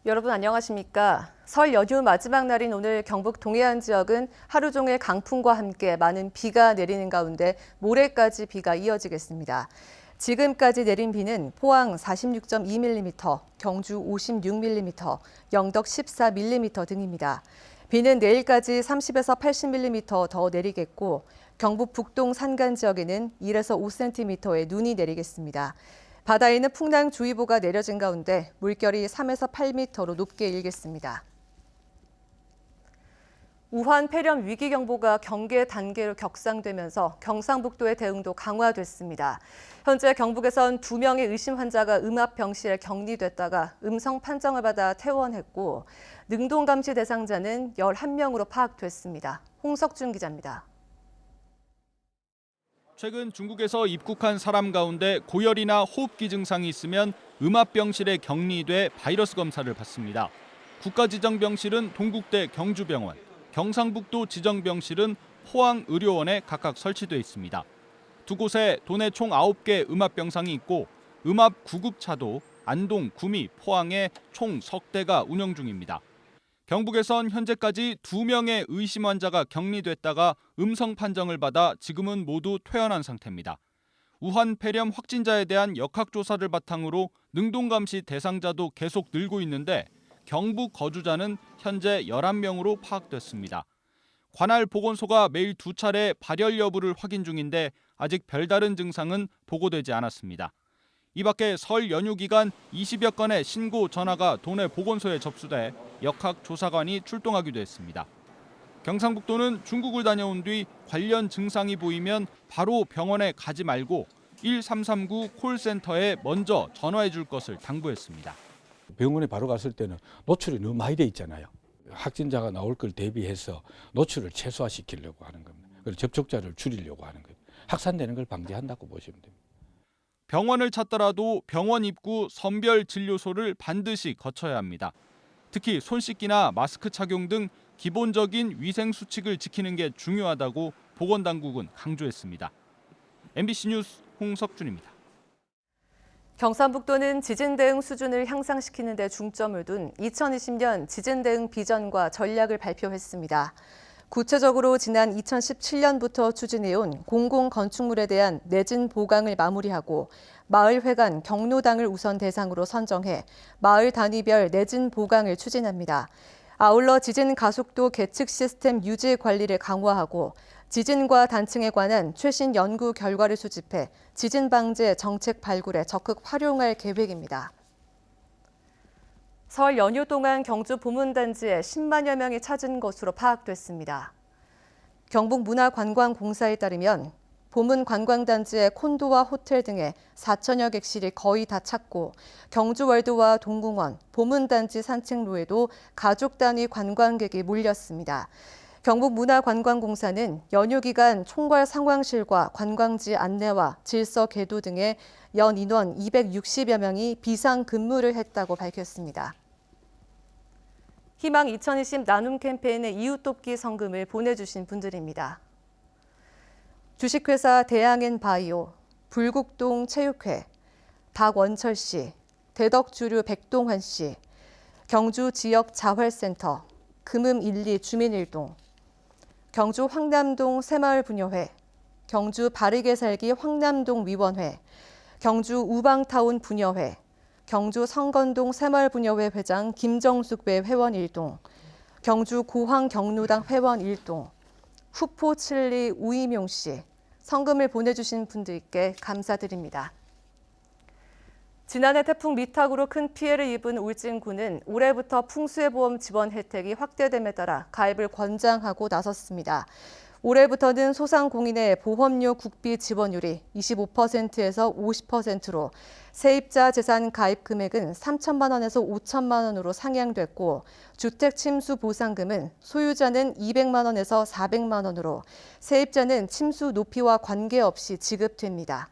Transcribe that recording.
여러분 안녕하십니까? 설 연휴 마지막 날인 오늘 경북 동해안 지역은 하루 종일 강풍과 함께 많은 비가 내리는 가운데 모레까지 비가 이어지겠습니다. 지금까지 내린 비는 포항 46.2mm, 경주 56mm, 영덕 14mm 등입니다. 비는 내일까지 30에서 80mm 더 내리겠고 경북 북동 산간 지역에는 1에서 5cm의 눈이 내리겠습니다. 바다에는 풍랑주의보가 내려진 가운데 물결이 3에서 8m로 높게 일겠습니다. 우한 폐렴 위기경보가 경계 단계로 격상되면서 경상북도의 대응도 강화됐습니다. 현재 경북에선 2명의 의심 환자가 음압병실에 격리됐다가 음성 판정을 받아 퇴원했고 능동감시 대상자는 11명으로 파악됐습니다. 홍석준 기자입니다. 최근 중국에서 입국한 사람 가운데 고열이나 호흡기 증상이 있으면 음압병실에 격리돼 바이러스 검사를 받습니다. 국가지정병실은 동국대 경주병원, 경상북도 지정병실은 포항의료원에 각각 설치돼 있습니다. 두 곳에 도내 총 9개 음압병상이 있고 음압 구급차도 안동, 구미, 포항에 총 10대가 운영 중입니다. 경북에선 현재까지 2명의 의심 환자가 격리됐다가 음성 판정을 받아 지금은 모두 퇴원한 상태입니다. 우한 폐렴 확진자에 대한 역학조사를 바탕으로 능동감시 대상자도 계속 늘고 있는데 경북 거주자는 현재 11명으로 파악됐습니다. 관할 보건소가 매일 2차례 발열 여부를 확인 중인데 아직 별다른 증상은 보고되지 않았습니다. 이 밖에 설 연휴 기간 20여 건의 신고 전화가 도내 보건소에 접수돼 역학조사관이 출동하기도 했습니다. 경상북도는 중국을 다녀온 뒤 관련 증상이 보이면 바로 병원에 가지 말고 1339 콜센터에 먼저 전화해 줄 것을 당부했습니다. 병원에 바로 갔을 때는 노출이 너무 많이 돼 있잖아요. 확진자가 나올 걸 대비해서 노출을 최소화시키려고 하는 겁니다. 그리고 접촉자를 줄이려고 하는 겁니다. 확산되는 걸 방지한다고 보시면 됩니다. 병원을 찾더라도 병원 입구 선별 진료소를 반드시 거쳐야 합니다. 특히 손 씻기나 마스크 착용 등 기본적인 위생 수칙을 지키는 게 중요하다고 보건당국은 강조했습니다. MBC 뉴스 홍석준입니다. 경상북도는 지진 대응 수준을 향상시키는 데 중점을 둔 2020년 지진 대응 비전과 전략을 발표했습니다. 구체적으로 지난 2017년부터 추진해온 공공건축물에 대한 내진 보강을 마무리하고 마을회관, 경로당을 우선 대상으로 선정해 마을 단위별 내진 보강을 추진합니다. 아울러 지진 가속도 계측 시스템 유지 관리를 강화하고 지진과 단층에 관한 최신 연구 결과를 수집해 지진 방제 정책 발굴에 적극 활용할 계획입니다. 설 연휴 동안 경주 보문단지에 10만여 명이 찾은 것으로 파악됐습니다. 경북문화관광공사에 따르면 보문관광단지의 콘도와 호텔 등의 4천여 객실이 거의 다 찼고 경주월드와 동궁원, 보문단지 산책로에도 가족 단위 관광객이 몰렸습니다. 경북문화관광공사는 연휴 기간 총괄 상황실과 관광지 안내와 질서 계도 등의 연 인원 260여 명이 비상 근무를 했다고 밝혔습니다. 희망 2020 나눔 캠페인의 이웃돕기 성금을 보내주신 분들입니다. 주식회사 대양앤바이오, 불국동 체육회, 박원철 씨, 대덕주류 백동환 씨, 경주 지역 자활센터, 금음12 주민일동, 경주 황남동 새마을부녀회, 경주 바르게 살기 황남동 위원회, 경주 우방타운 부녀회, 경주 성건동 새마을부녀회 회장 김정숙배 회원 1동, 경주 고항 경로당 회원 1동, 후포 칠리 우이명 씨, 성금을 보내주신 분들께 감사드립니다. 지난해 태풍 미탁으로 큰 피해를 입은 울진군은 올해부터 풍수해보험 지원 혜택이 확대됨에 따라 가입을 권장하고 나섰습니다. 올해부터는 소상공인의 보험료 국비 지원율이 25%에서 50%로 세입자 재산 가입 금액은 3천만 원에서 5천만 원으로 상향됐고 주택 침수 보상금은 소유자는 200만 원에서 400만 원으로 세입자는 침수 높이와 관계없이 지급됩니다.